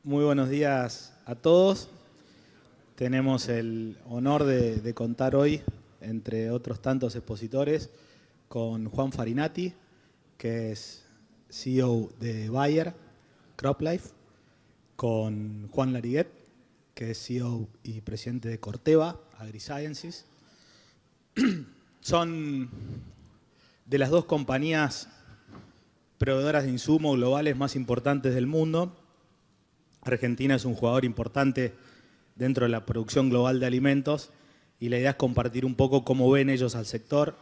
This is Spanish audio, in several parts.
muy buenos días a todos. Tenemos el honor de contar hoy, entre otros tantos expositores, con Juan Farinati, que es CEO de Bayer, CropLife, con Juan Lariguet, que es CEO y presidente de Corteva, AgriSciences. Son de las dos compañías proveedoras de insumos globales más importantes del mundo. Argentina es un jugador importante dentro de la producción global de alimentos y la idea es compartir un poco cómo ven ellos al sector,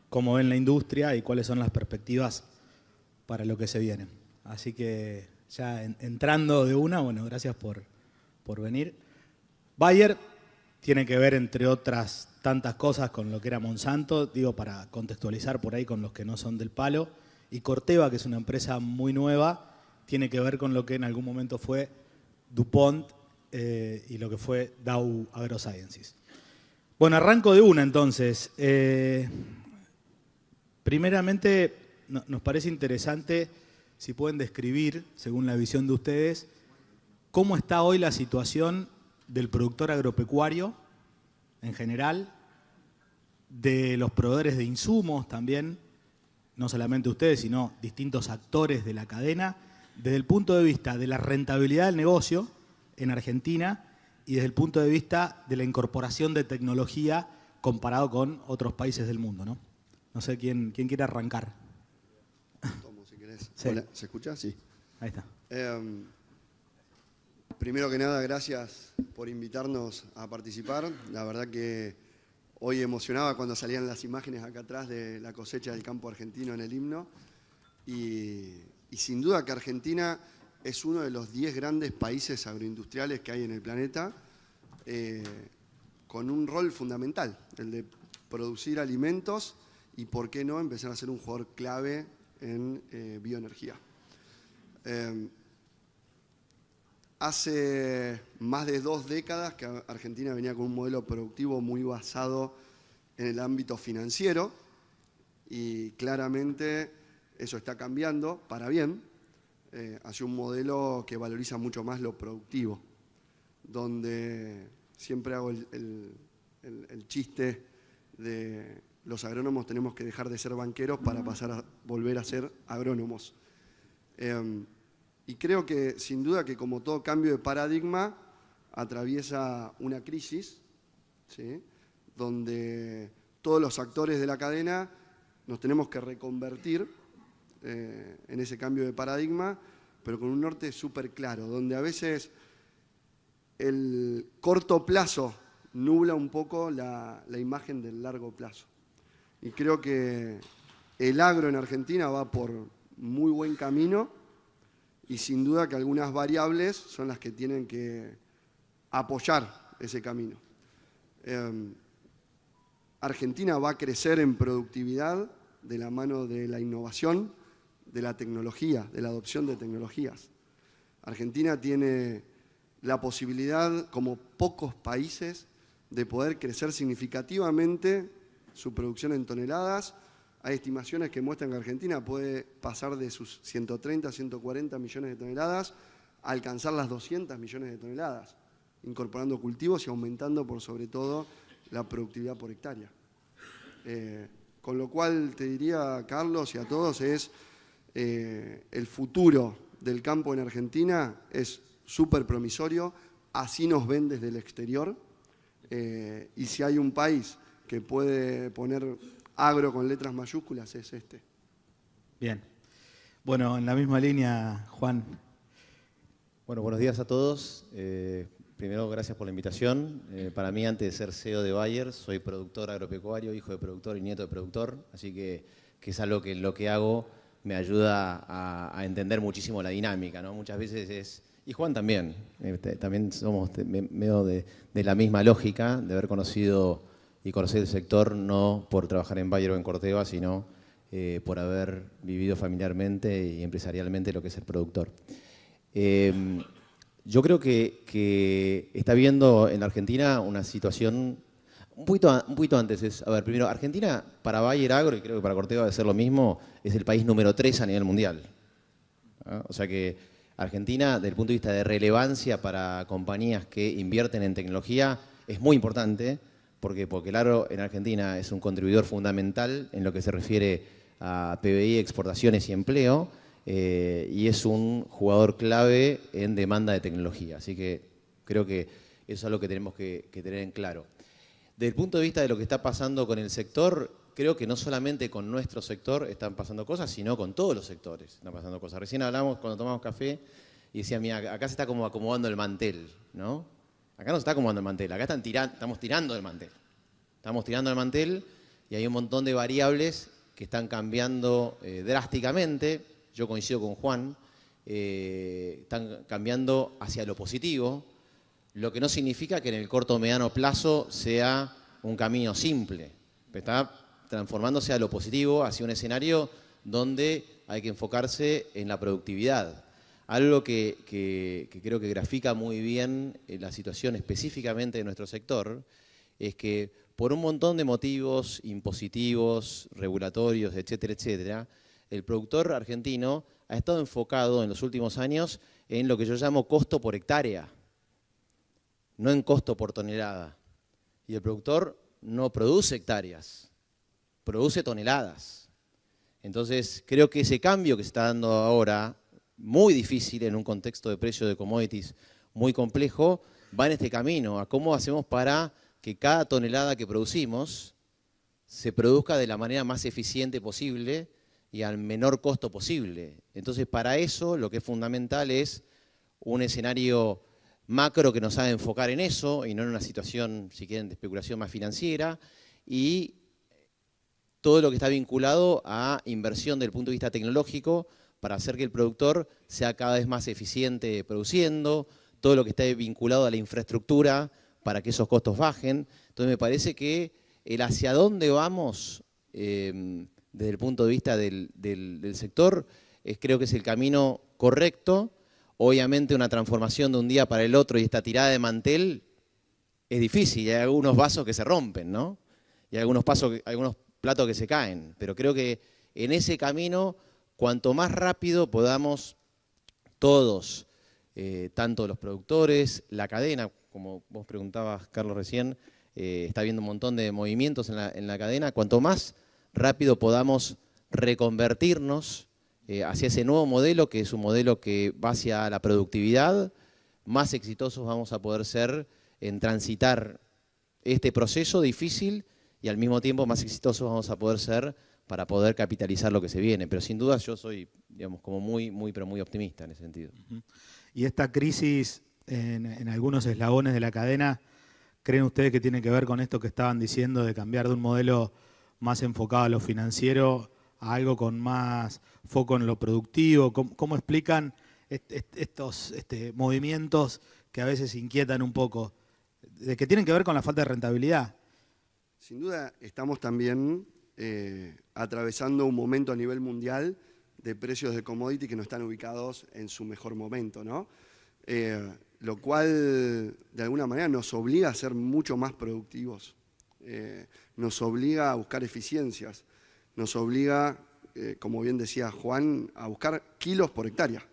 cómo ven la industria y cuáles son las perspectivas para lo que se viene. Así que ya entrando de una, bueno, gracias por venir. Bayer tiene que ver, entre otras tantas cosas, con lo que era Monsanto, digo, para contextualizar por ahí con los que no son del palo. Y Corteva, que es una empresa muy nueva, tiene que ver con lo que en algún momento fue DuPont y lo que fue Dow AgroSciences. Bueno, arranco de una entonces. Primeramente, nos parece interesante si pueden describir, según la visión de ustedes, cómo está hoy la situación del productor agropecuario en general, de los proveedores de insumos también, no solamente ustedes, sino distintos actores de la cadena, desde el punto de vista de la rentabilidad del negocio en Argentina y desde el punto de vista de la incorporación de tecnología comparado con otros países del mundo, ¿no? No sé quién quiere arrancar. Tomo, si querés. Sí. Hola, ¿se escucha? Sí. Ahí está. Primero que nada, gracias por invitarnos a participar. La verdad que hoy emocionaba cuando salían las imágenes acá atrás de la cosecha del campo argentino en el himno. Y sin duda que Argentina es uno de los 10 grandes países agroindustriales que hay en el planeta, con un rol fundamental, el de producir alimentos y, por qué no, empezar a ser un jugador clave en bioenergía. Hace más de 2 décadas que Argentina venía con un modelo productivo muy basado en el ámbito financiero y claramente eso está cambiando para bien hacia un modelo que valoriza mucho más lo productivo, donde siempre hago el chiste de los agrónomos tenemos que dejar de ser banqueros para pasar a volver a ser agrónomos. Y creo que, sin duda, que como todo cambio de paradigma, atraviesa una crisis, ¿sí?, donde todos los actores de la cadena nos tenemos que reconvertir en ese cambio de paradigma, pero con un norte súper claro, donde a veces el corto plazo nubla un poco la imagen del largo plazo. Y creo que el agro en Argentina va por muy buen camino, y sin duda que algunas variables son las que tienen que apoyar ese camino. Argentina va a crecer en productividad de la mano de la innovación, de la tecnología, de la adopción de tecnologías. Argentina tiene la posibilidad, como pocos países, de poder crecer significativamente su producción en toneladas. Hay estimaciones que muestran que Argentina puede pasar de sus 130 a 140 millones de toneladas a alcanzar las 200 millones de toneladas, incorporando cultivos y aumentando por sobre todo la productividad por hectárea. Con lo cual te diría, Carlos, y a todos, el futuro del campo en Argentina es súper promisorio, así nos ven desde el exterior, y si hay un país que puede poner agro con letras mayúsculas es este. Bien. Bueno, en la misma línea, Juan. Bueno, buenos días a todos. Primero, gracias por la invitación. Para mí, antes de ser CEO de Bayer, soy productor agropecuario, hijo de productor y nieto de productor, así que es algo que lo que hago me ayuda a entender muchísimo la dinámica, ¿no? Muchas veces y Juan también, también somos medio de la misma lógica, de haber conocido y conocer el sector no por trabajar en Bayer o en Corteva, sino por haber vivido familiarmente y empresarialmente lo que es ser productor. Yo creo que está viendo en Argentina una situación un poquito antes. A ver, primero, Argentina para Bayer Agro, y creo que para Corteva debe ser lo mismo, es el país número 3 a nivel mundial. ¿Ah? O sea que Argentina, desde el punto de vista de relevancia para compañías que invierten en tecnología, es muy importante, porque claro, en Argentina es un contribuidor fundamental en lo que se refiere a PBI, exportaciones y empleo, y es un jugador clave en demanda de tecnología. Así que creo que eso es algo que tenemos que tener en claro. Desde el punto de vista de lo que está pasando con el sector, creo que no solamente con nuestro sector están pasando cosas, sino con todos los sectores están pasando cosas. Recién hablamos cuando tomamos café y decía, mira, acá se está como acomodando el mantel, ¿no? Acá no se está acomodando el mantel, acá estamos tirando el mantel. Estamos tirando el mantel y hay un montón de variables que están cambiando drásticamente. Yo coincido con Juan, están cambiando hacia lo positivo, lo que no significa que en el corto o mediano plazo sea un camino simple. Está transformándose a lo positivo, hacia un escenario donde hay que enfocarse en la productividad. Algo que creo que grafica muy bien la situación específicamente de nuestro sector es que por un montón de motivos impositivos, regulatorios, etcétera, etcétera, el productor argentino ha estado enfocado en los últimos años en lo que yo llamo costo por hectárea, no en costo por tonelada. Y el productor no produce hectáreas, produce toneladas. Entonces, creo que ese cambio que se está dando ahora, muy difícil en un contexto de precio de commodities muy complejo, va en este camino, a cómo hacemos para que cada tonelada que producimos se produzca de la manera más eficiente posible y al menor costo posible. Entonces, para eso lo que es fundamental es un escenario macro que nos haga enfocar en eso y no en una situación, si quieren, de especulación más financiera, y todo lo que está vinculado a inversión desde el punto de vista tecnológico para hacer que el productor sea cada vez más eficiente produciendo, todo lo que está vinculado a la infraestructura para que esos costos bajen. Entonces me parece que el hacia dónde vamos desde el punto de vista del sector creo que es el camino correcto. Obviamente una transformación de un día para el otro y esta tirada de mantel es difícil, y hay algunos vasos que se rompen, ¿no? Y hay algunos platos que se caen, pero creo que en ese camino, cuanto más rápido podamos todos, tanto los productores, la cadena, como vos preguntabas, Carlos, recién, está habiendo un montón de movimientos en la cadena, cuanto más rápido podamos reconvertirnos hacia ese nuevo modelo, que es un modelo que va hacia la productividad, más exitosos vamos a poder ser en transitar este proceso difícil y al mismo tiempo más exitosos vamos a poder ser para poder capitalizar lo que se viene. Pero sin duda yo soy, digamos, como pero muy optimista en ese sentido. Y esta crisis en algunos eslabones de la cadena, ¿creen ustedes que tiene que ver con esto que estaban diciendo de cambiar de un modelo más enfocado a lo financiero a algo con más foco en lo productivo? ¿Cómo explican estos movimientos que a veces inquietan un poco, de que tienen que ver con la falta de rentabilidad? Sin duda estamos también atravesando un momento a nivel mundial de precios de commodity que no están ubicados en su mejor momento, ¿no? Lo cual de alguna manera nos obliga a ser mucho más productivos, nos obliga a buscar eficiencias, nos obliga, como bien decía Juan, a buscar kilos por hectárea.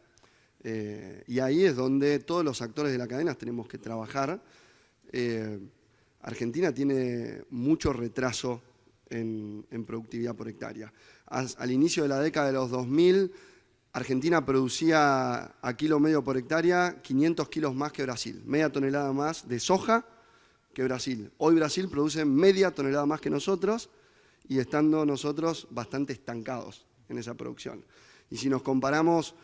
Y ahí es donde todos los actores de la cadena tenemos que trabajar. Argentina tiene mucho retraso en productividad por hectárea. Al inicio de la década de los 2000, Argentina producía a kilo medio por hectárea 500 kilos más que Brasil, media tonelada más de soja que Brasil. Hoy Brasil produce media tonelada más que nosotros y estando nosotros bastante estancados en esa producción. Y si nos comparamos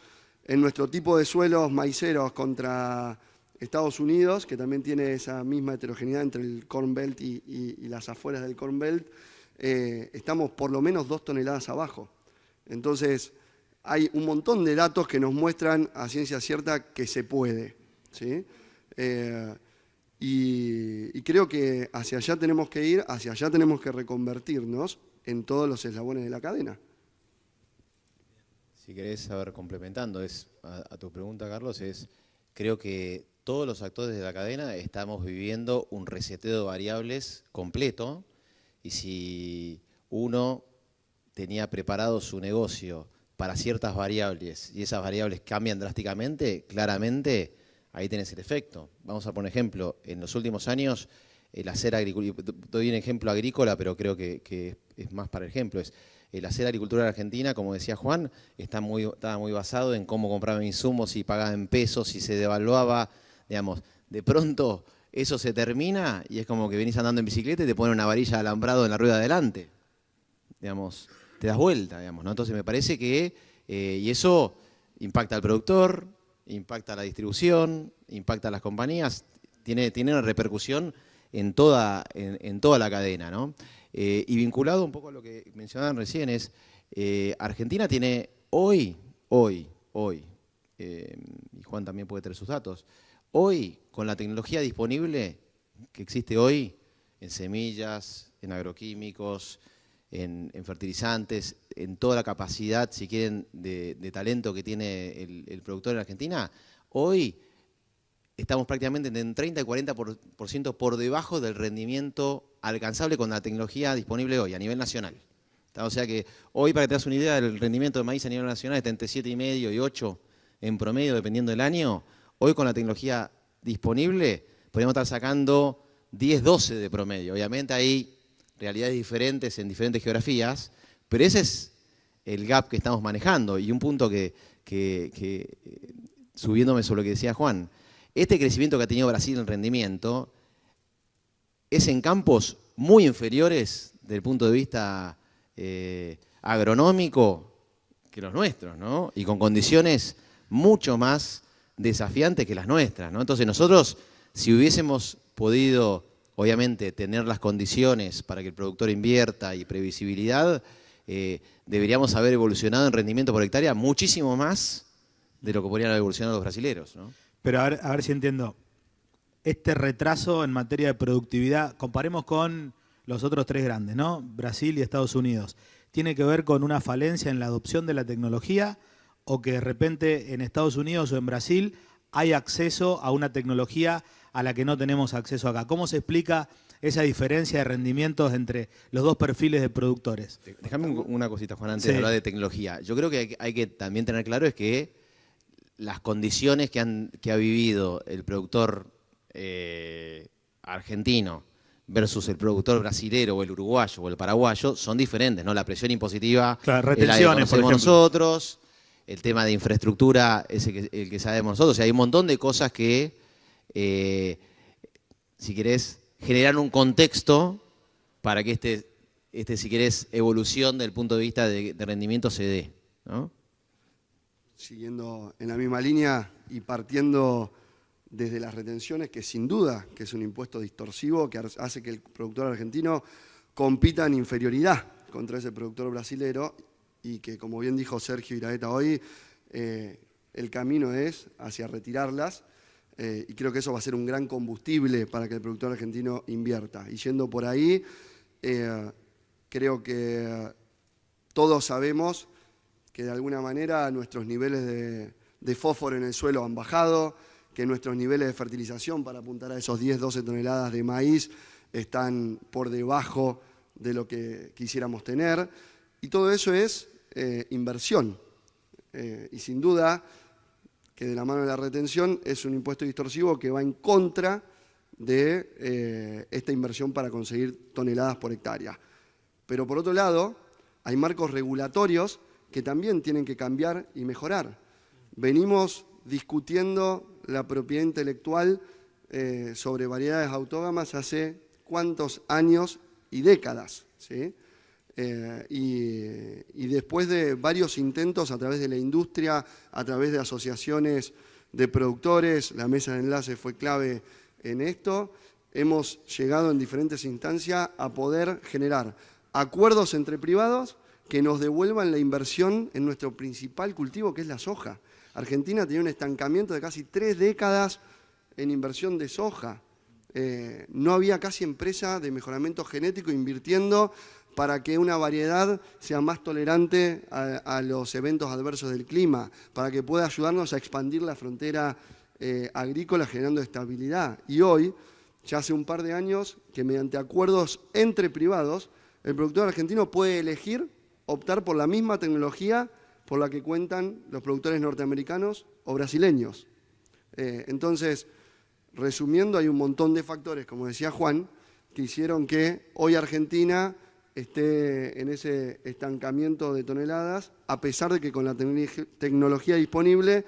en nuestro tipo de suelos maiceros contra Estados Unidos, que también tiene esa misma heterogeneidad entre el Corn Belt y las afueras del Corn Belt, estamos por lo menos 2 toneladas abajo. Entonces, hay un montón de datos que nos muestran a ciencia cierta que se puede, ¿sí? Y creo que hacia allá tenemos que ir, hacia allá tenemos que reconvertirnos en todos los eslabones de la cadena. Si querés saber, complementando a tu pregunta, Carlos, creo que todos los actores de la cadena estamos viviendo un reseteo de variables completo, y si uno tenía preparado su negocio para ciertas variables y esas variables cambian drásticamente, claramente ahí tenés el efecto. Vamos a poner ejemplo, en los últimos años el hacer agricultura, doy un ejemplo agrícola, pero creo que es más para ejemplo, es el hacer agricultura en Argentina, como decía Juan, estaba muy basado en cómo compraban insumos, si pagaba en pesos, si se devaluaba, digamos, de pronto eso se termina y es como que venís andando en bicicleta y te ponen una varilla de alambrado en la rueda de adelante, digamos, te das vuelta, digamos, ¿no? Entonces me parece que, y eso impacta al productor, impacta a la distribución, impacta a las compañías, tiene una repercusión en toda la cadena, ¿no? Y vinculado un poco a lo que mencionaban recién es, Argentina tiene hoy, y Juan también puede tener sus datos, hoy con la tecnología disponible que existe hoy en semillas, en agroquímicos, en fertilizantes, en toda la capacidad, si quieren, de talento que tiene el productor en Argentina, hoy estamos prácticamente en 30 y 40% por debajo del rendimiento alcanzable con la tecnología disponible hoy a nivel nacional. O sea que hoy, para que te das una idea, el rendimiento de maíz a nivel nacional está entre 7,5 y 8 en promedio, dependiendo del año. Hoy con la tecnología disponible podríamos estar sacando 10, 12 de promedio. Obviamente hay realidades diferentes en diferentes geografías, pero ese es el gap que estamos manejando. Y un punto que subiéndome sobre lo que decía Juan, este crecimiento que ha tenido Brasil en rendimiento es en campos muy inferiores desde el punto de vista agronómico que los nuestros, ¿no? Y con condiciones mucho más desafiantes que las nuestras, ¿no? Entonces nosotros, si hubiésemos podido, obviamente, tener las condiciones para que el productor invierta y previsibilidad, deberíamos haber evolucionado en rendimiento por hectárea muchísimo más de lo que podrían haber evolucionado los brasileros, ¿no? Pero a ver si entiendo. Este retraso en materia de productividad, comparemos con los otros tres grandes, ¿no? Brasil y Estados Unidos. ¿Tiene que ver con una falencia en la adopción de la tecnología o que de repente en Estados Unidos o en Brasil hay acceso a una tecnología a la que no tenemos acceso acá? ¿Cómo se explica esa diferencia de rendimientos entre los dos perfiles de productores? Déjame una cosita, Juan, antes de hablar de tecnología. Yo creo que hay que también tener claro es que las condiciones que ha vivido el productor argentino versus el productor brasilero o el uruguayo o el paraguayo son diferentes, ¿no? La presión impositiva, claro, retenciones, por ejemplo, nosotros, el tema de infraestructura, el que sabemos nosotros. O sea, hay un montón de cosas que, si querés, generan un contexto para que si querés, evolución del punto de vista de rendimiento se dé, ¿no? Siguiendo en la misma línea y partiendo desde las retenciones, que sin duda que es un impuesto distorsivo que hace que el productor argentino compita en inferioridad contra ese productor brasilero y que, como bien dijo Sergio Iraeta hoy, el camino es hacia retirarlas y creo que eso va a ser un gran combustible para que el productor argentino invierta. Y yendo por ahí, creo que todos sabemos que de alguna manera nuestros niveles de fósforo en el suelo han bajado, que nuestros niveles de fertilización para apuntar a esos 10, 12 toneladas de maíz están por debajo de lo que quisiéramos tener. Y todo eso es inversión. Y sin duda que de la mano de la retención es un impuesto distorsivo que va en contra de esta inversión para conseguir toneladas por hectárea. Pero por otro lado, hay marcos regulatorios que también tienen que cambiar y mejorar. Venimos discutiendo la propiedad intelectual sobre variedades autógamas hace cuántos años y décadas, ¿sí? Y después de varios intentos a través de la industria, a través de asociaciones de productores, la mesa de enlace fue clave en esto, hemos llegado en diferentes instancias a poder generar acuerdos entre privados que nos devuelvan la inversión en nuestro principal cultivo, que es la soja. Argentina tenía un estancamiento de casi 3 décadas en inversión de soja. No había casi empresa de mejoramiento genético invirtiendo para que una variedad sea más tolerante a los eventos adversos del clima, para que pueda ayudarnos a expandir la frontera agrícola generando estabilidad. Y hoy, ya hace un par de años, que mediante acuerdos entre privados, el productor argentino puede elegir optar por la misma tecnología por la que cuentan los productores norteamericanos o brasileños. Entonces, resumiendo, hay un montón de factores, como decía Juan, que hicieron que hoy Argentina esté en ese estancamiento de toneladas, a pesar de que con la tecnología disponible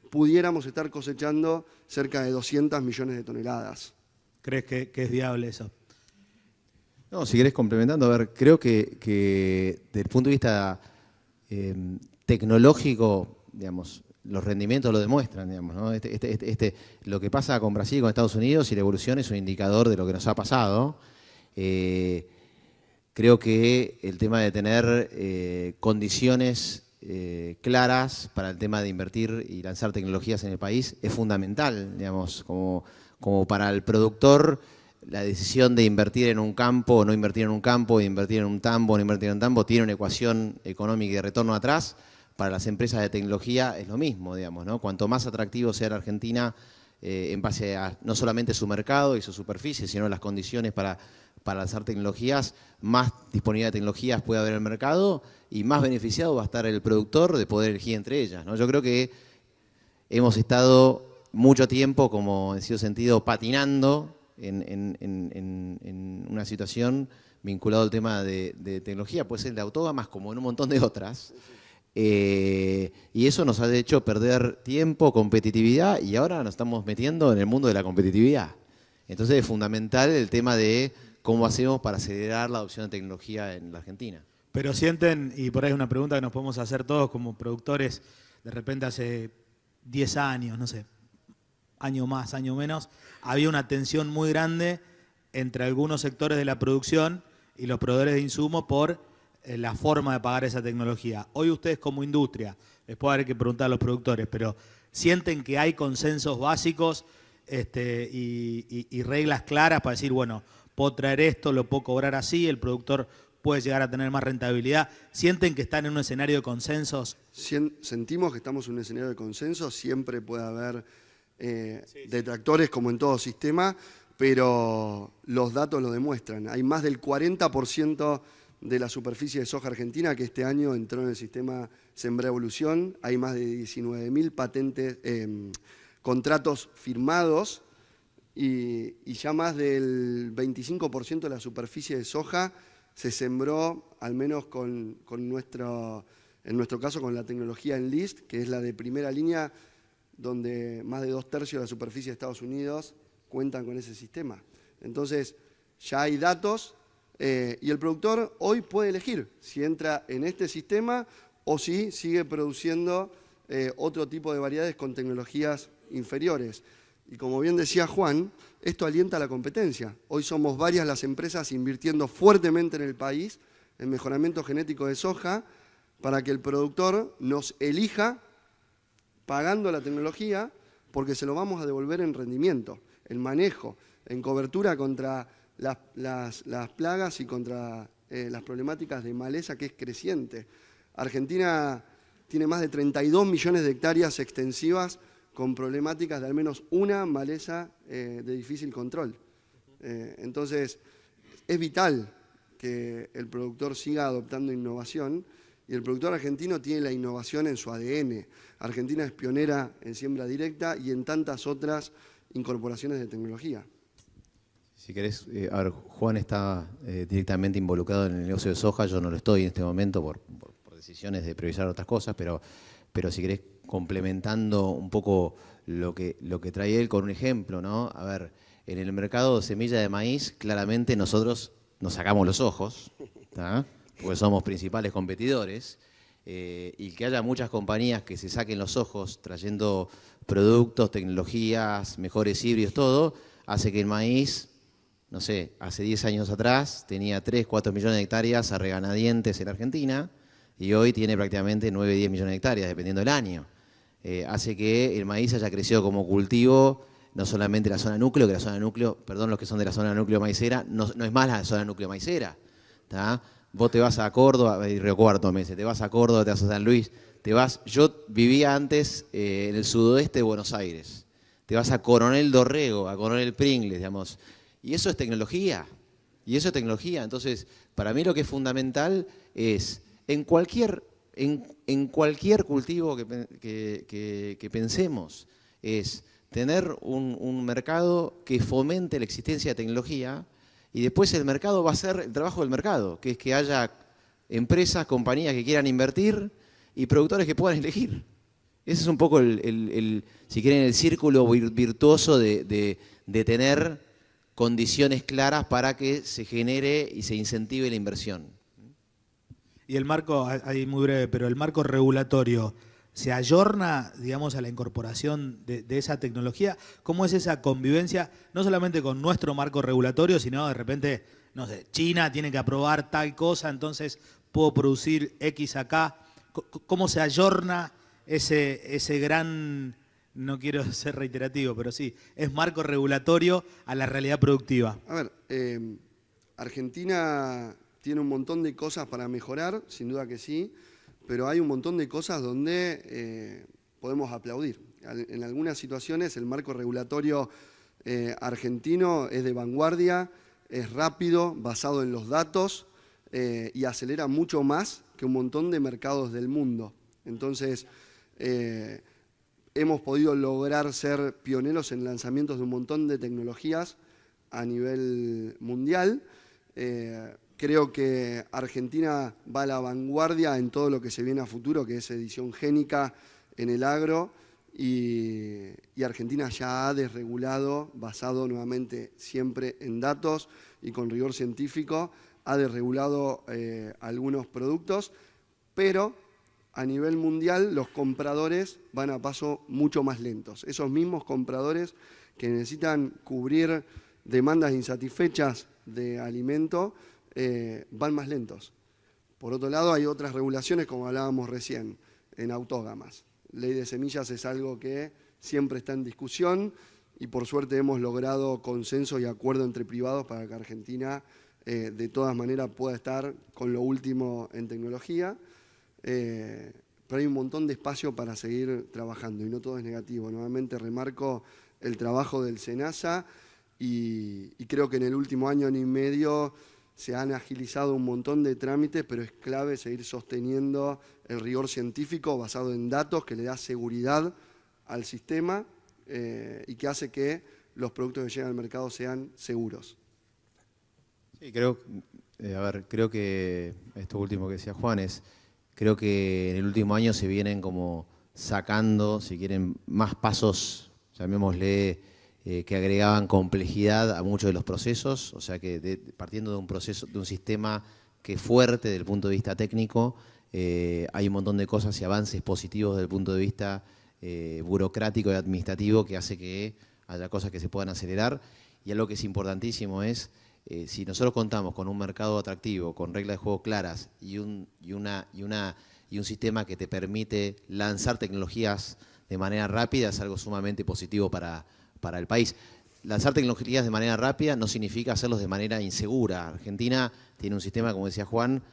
pudiéramos estar cosechando cerca de 200 millones de toneladas. ¿Crees que es viable eso? No, si querés complementando, a ver, creo que desde el punto de vista tecnológico, digamos, los rendimientos lo demuestran, digamos, ¿no? Lo que pasa con Brasil y con Estados Unidos y la evolución es un indicador de lo que nos ha pasado. Creo que el tema de tener condiciones claras para el tema de invertir y lanzar tecnologías en el país es fundamental, digamos, como para el productor. La decisión de invertir en un campo o no invertir en un campo, de invertir en un tambo o no invertir en un tambo, tiene una ecuación económica y de retorno atrás. Para las empresas de tecnología es lo mismo, digamos, ¿no? Cuanto más atractivo sea la Argentina en base a no solamente su mercado y su superficie, sino las condiciones para lanzar tecnologías, más disponibilidad de tecnologías puede haber en el mercado y más beneficiado va a estar el productor de poder elegir entre ellas, ¿no? Yo creo que hemos estado mucho tiempo, como en cierto sentido, patinando en una situación vinculada al tema de tecnología, puede ser de autógamas como en un montón de otras. Y eso nos ha hecho perder tiempo, competitividad, y ahora nos estamos metiendo en el mundo de la competitividad. Entonces es fundamental el tema de cómo hacemos para acelerar la adopción de tecnología en la Argentina. Pero sienten, y por ahí es una pregunta que nos podemos hacer todos como productores, de repente hace 10 años, no sé, año más, año menos, había una tensión muy grande entre algunos sectores de la producción y los proveedores de insumos por la forma de pagar esa tecnología. Hoy ustedes como industria, les puedo haber que preguntar a los productores, pero ¿sienten que hay consensos básicos y reglas claras para decir, bueno, puedo traer esto, lo puedo cobrar así, el productor puede llegar a tener más rentabilidad? ¿Sienten que están en un escenario de consensos? Sentimos que estamos en un escenario de consenso, siempre puede haber detractores como en todo sistema, pero los datos lo demuestran. Hay más del 40% de la superficie de soja argentina que este año entró en el sistema Sembrá Evolución. Hay más de 19.000 patentes, contratos firmados y ya más del 25% de la superficie de soja se sembró, al menos en nuestro caso, con la tecnología Enlist, que es la de primera línea, donde más de 2/3 de la superficie de Estados Unidos cuentan con ese sistema. Entonces, ya hay datos y el productor hoy puede elegir si entra en este sistema o si sigue produciendo otro tipo de variedades con tecnologías inferiores. Y como bien decía Juan, esto alienta la competencia. Hoy somos varias las empresas invirtiendo fuertemente en el país en mejoramiento genético de soja para que el productor nos elija pagando la tecnología, porque se lo vamos a devolver en rendimiento, en manejo, en cobertura contra las plagas y contra las problemáticas de maleza, que es creciente. Argentina tiene más de 32 millones de hectáreas extensivas con problemáticas de al menos una maleza de difícil control. Entonces, es vital que el productor siga adoptando innovación, y el productor argentino tiene la innovación en su ADN. Argentina es pionera en siembra directa y en tantas otras incorporaciones de tecnología. Si querés, a ver, Juan está directamente involucrado en el negocio de soja, yo no lo estoy en este momento por decisiones de priorizar otras cosas, pero si querés, complementando un poco lo que trae él con un ejemplo, ¿no? A ver, en el mercado de semilla de maíz, claramente nosotros nos sacamos los ojos, ¿tá? Porque somos principales competidores, y que haya muchas compañías que se saquen los ojos trayendo productos, tecnologías, mejores híbridos, todo, hace que el maíz, no sé, hace 10 años atrás tenía 3, 4 millones de hectáreas a reganadientes en Argentina y hoy tiene prácticamente 9, 10 millones de hectáreas, dependiendo del año. Hace que el maíz haya crecido como cultivo, no solamente la zona núcleo, que la zona núcleo, perdón, los que son de la zona núcleo maicera, no es más la zona núcleo maicera, ¿tá? Vos te vas a Córdoba, y Río Cuarto me dice, te vas a Córdoba, te vas a San Luis, yo vivía antes en el sudoeste de Buenos Aires, te vas a Coronel Dorrego, a Coronel Pringles, digamos, y eso es tecnología, entonces para mí lo que es fundamental es, en cualquier en cualquier cultivo que pensemos, es tener un mercado que fomente la existencia de tecnología, y después el mercado va a ser el trabajo del mercado, que es que haya empresas, compañías que quieran invertir y productores que puedan elegir. Ese es un poco si quieren, el círculo virtuoso de tener condiciones claras para que se genere y se incentive la inversión. Y el marco, ahí muy breve, pero el marco regulatorio, ¿se ayorna, digamos, a la incorporación de esa tecnología? ¿Cómo es esa convivencia, no solamente con nuestro marco regulatorio, sino de repente, no sé, China tiene que aprobar tal cosa, entonces puedo producir X acá? ¿Cómo se ayorna ese gran, no quiero ser reiterativo, pero sí, es marco regulatorio a la realidad productiva? A ver, Argentina tiene un montón de cosas para mejorar, sin duda que sí, pero hay un montón de cosas donde podemos aplaudir. En algunas situaciones el marco regulatorio argentino es de vanguardia, es rápido, basado en los datos y acelera mucho más que un montón de mercados del mundo. Entonces, hemos podido lograr ser pioneros en lanzamientos de un montón de tecnologías a nivel mundial. Creo que Argentina va a la vanguardia en todo lo que se viene a futuro, que es edición génica en el agro, y Argentina ya ha desregulado, basado nuevamente siempre en datos y con rigor científico, ha desregulado algunos productos, pero a nivel mundial los compradores van a paso mucho más lentos. Esos mismos compradores que necesitan cubrir demandas insatisfechas de alimento, van más lentos. Por otro lado, hay otras regulaciones, como hablábamos recién, en autógamas. Ley de semillas es algo que siempre está en discusión y por suerte hemos logrado consenso y acuerdo entre privados para que Argentina de todas maneras pueda estar con lo último en tecnología. Pero hay un montón de espacio para seguir trabajando y no todo es negativo. Nuevamente remarco el trabajo del SENASA y creo que en el último año y medio se han agilizado un montón de trámites, pero es clave seguir sosteniendo el rigor científico basado en datos que le da seguridad al sistema y que hace que los productos que llegan al mercado sean seguros. Sí, creo que esto último que decía Juan creo que en el último año se vienen como sacando, si quieren, más pasos, llamémosle, que agregaban complejidad a muchos de los procesos, o sea que partiendo de un proceso, de un sistema que es fuerte desde el punto de vista técnico, hay un montón de cosas y avances positivos desde el punto de vista burocrático y administrativo que hace que haya cosas que se puedan acelerar. Y algo que es importantísimo es, si nosotros contamos con un mercado atractivo, con reglas de juego claras y un sistema que te permite lanzar tecnologías de manera rápida, es algo sumamente positivo para el país. Lanzar tecnologías de manera rápida no significa hacerlos de manera insegura. Argentina tiene un sistema, como decía Juan,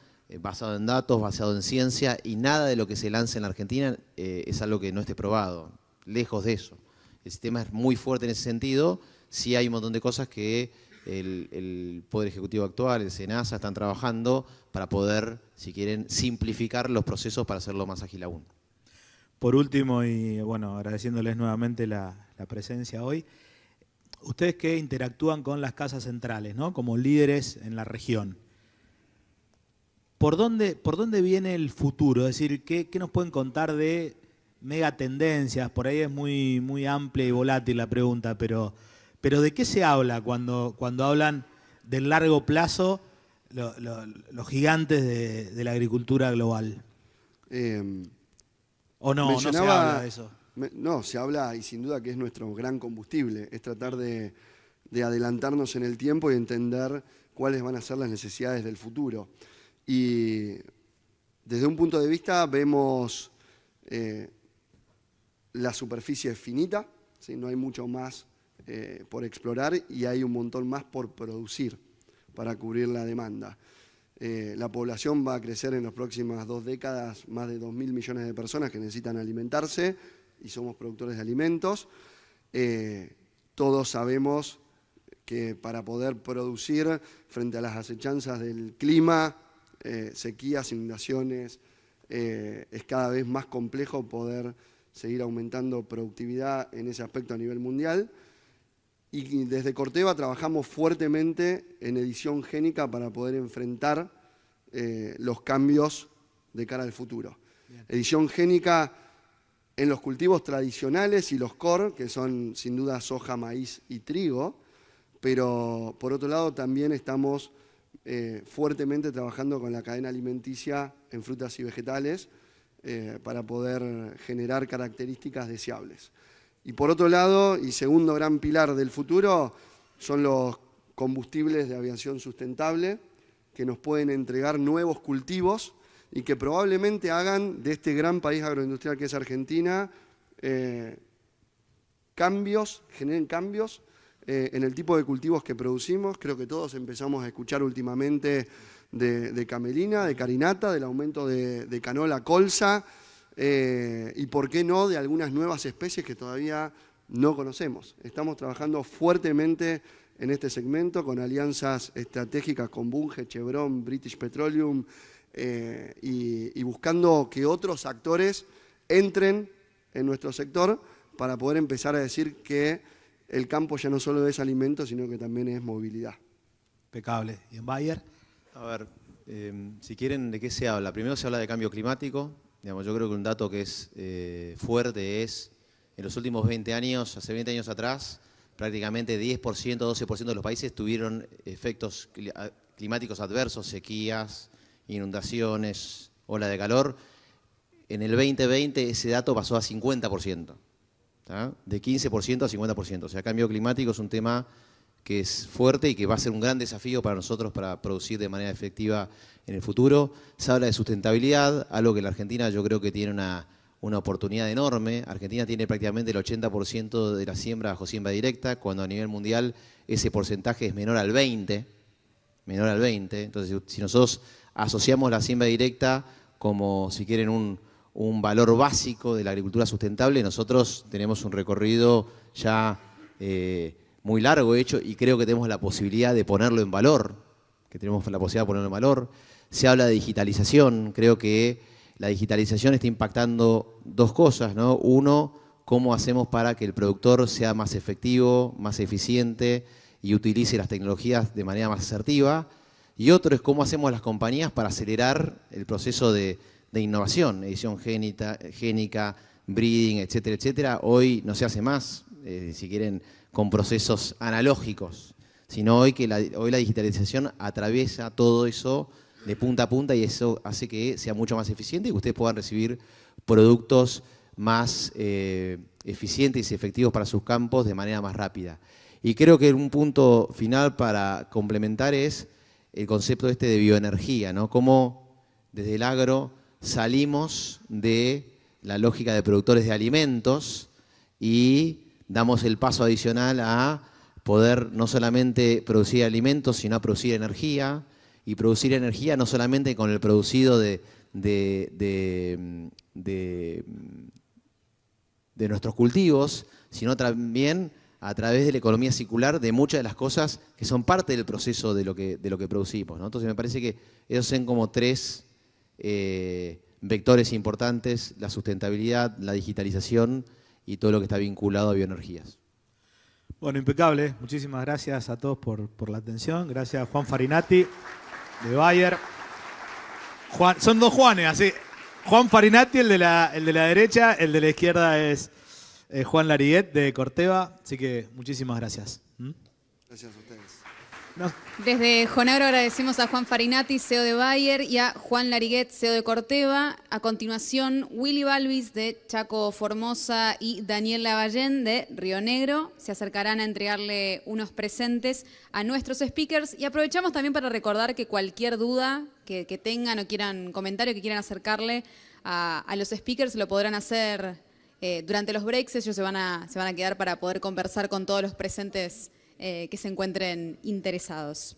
basado en datos, basado en ciencia, y nada de lo que se lance en la Argentina es algo que no esté probado, lejos de eso. El sistema es muy fuerte en ese sentido, sí hay un montón de cosas que el Poder Ejecutivo actual, el SENASA, están trabajando para poder, si quieren, simplificar los procesos para hacerlo más ágil aún. Por último, y bueno, agradeciéndoles nuevamente la presencia hoy, ustedes que interactúan con las casas centrales, ¿no?, como líderes en la región, ¿por dónde viene el futuro? Es decir, ¿qué nos pueden contar de megatendencias? Por ahí es muy amplia y volátil la pregunta, pero ¿de qué se habla cuando hablan del largo plazo los gigantes de la agricultura global? ¿O no se habla de eso? No, se habla, y sin duda que es nuestro gran combustible, es tratar de adelantarnos en el tiempo y entender cuáles van a ser las necesidades del futuro. Y desde un punto de vista vemos la superficie finita, ¿sí? No hay mucho más por explorar y hay un montón más por producir para cubrir la demanda. La población va a crecer en las próximas 2 décadas, más de 2.000 millones de personas que necesitan alimentarse y somos productores de alimentos. Todos sabemos que para poder producir frente a las acechanzas del clima, sequías, inundaciones, es cada vez más complejo poder seguir aumentando productividad en ese aspecto a nivel mundial. Y desde Corteva trabajamos fuertemente en edición génica para poder enfrentar los cambios de cara al futuro. Bien. Edición génica en los cultivos tradicionales y los core, que son sin duda soja, maíz y trigo, pero por otro lado también estamos fuertemente trabajando con la cadena alimenticia en frutas y vegetales para poder generar características deseables. Y por otro lado, y segundo gran pilar del futuro, son los combustibles de aviación sustentable, que nos pueden entregar nuevos cultivos y que probablemente hagan de este gran país agroindustrial que es Argentina generen cambios en el tipo de cultivos que producimos. Creo que todos empezamos a escuchar últimamente de camelina, de carinata, del aumento de canola, colza, y por qué no de algunas nuevas especies que todavía no conocemos. Estamos trabajando fuertemente en este segmento con alianzas estratégicas con Bunge, Chevron, British Petroleum, y buscando que otros actores entren en nuestro sector para poder empezar a decir que el campo ya no solo es alimento, sino que también es movilidad. Impecable. ¿Y en Bayer? A ver, si quieren, ¿de qué se habla? Primero se habla de cambio climático. Digamos, yo creo que un dato que es fuerte es, en los últimos 20 años, hace 20 años atrás, prácticamente 10%, 12% de los países tuvieron efectos climáticos adversos, sequías, inundaciones, ola de calor. En el 2020 ese dato pasó a 50%, ¿tá? De 15% a 50%. O sea, cambio climático es un tema que es fuerte y que va a ser un gran desafío para nosotros para producir de manera efectiva en el futuro. Se habla de sustentabilidad, algo que la Argentina yo creo que tiene una oportunidad enorme. Argentina tiene prácticamente el 80% de la siembra bajo siembra directa, cuando a nivel mundial ese porcentaje es menor al 20%. Entonces, si nosotros asociamos la siembra directa como, si quieren, un valor básico de la agricultura sustentable, nosotros tenemos un recorrido ya muy largo hecho y creo que tenemos la posibilidad de ponerlo en valor, Se habla de digitalización, creo que la digitalización está impactando dos cosas, ¿no? Uno, cómo hacemos para que el productor sea más efectivo, más eficiente y utilice las tecnologías de manera más asertiva. Y otro es cómo hacemos las compañías para acelerar el proceso de innovación, edición génica, breeding, etcétera, etcétera. Hoy no se hace más, si quieren, con procesos analógicos, sino hoy la digitalización atraviesa todo eso de punta a punta y eso hace que sea mucho más eficiente y que ustedes puedan recibir productos más eficientes y efectivos para sus campos de manera más rápida. Y creo que un punto final para complementar es el concepto de bioenergía, ¿no? Cómo desde el agro salimos de la lógica de productores de alimentos y damos el paso adicional a poder no solamente producir alimentos, sino a producir energía, y producir energía no solamente con el producido de nuestros cultivos, sino también a través de la economía circular de muchas de las cosas que son parte del proceso de lo que producimos, ¿no? Entonces me parece que esos son como tres vectores importantes: la sustentabilidad, la digitalización y todo lo que está vinculado a bioenergías. Bueno, impecable. Muchísimas gracias a todos por la atención. Gracias a Juan Farinati, de Bayer. Son dos Juanes, así. Juan Farinati, el de la derecha, el de la izquierda es Juan Lariguet, de Corteva. Así que muchísimas gracias. Gracias a ustedes. Desde Jonagro agradecemos a Juan Farinati, CEO de Bayer, y a Juan Lariguet, CEO de Corteva. A continuación, Willy Balvis, de Chaco Formosa, y Daniel Lavallén, de Río Negro, se acercarán a entregarle unos presentes a nuestros speakers. Y aprovechamos también para recordar que cualquier duda que tengan o quieran, comentario que quieran acercarle a los speakers, lo podrán hacer durante los breaks. Ellos se van a quedar para poder conversar con todos los presentes que se encuentren interesados.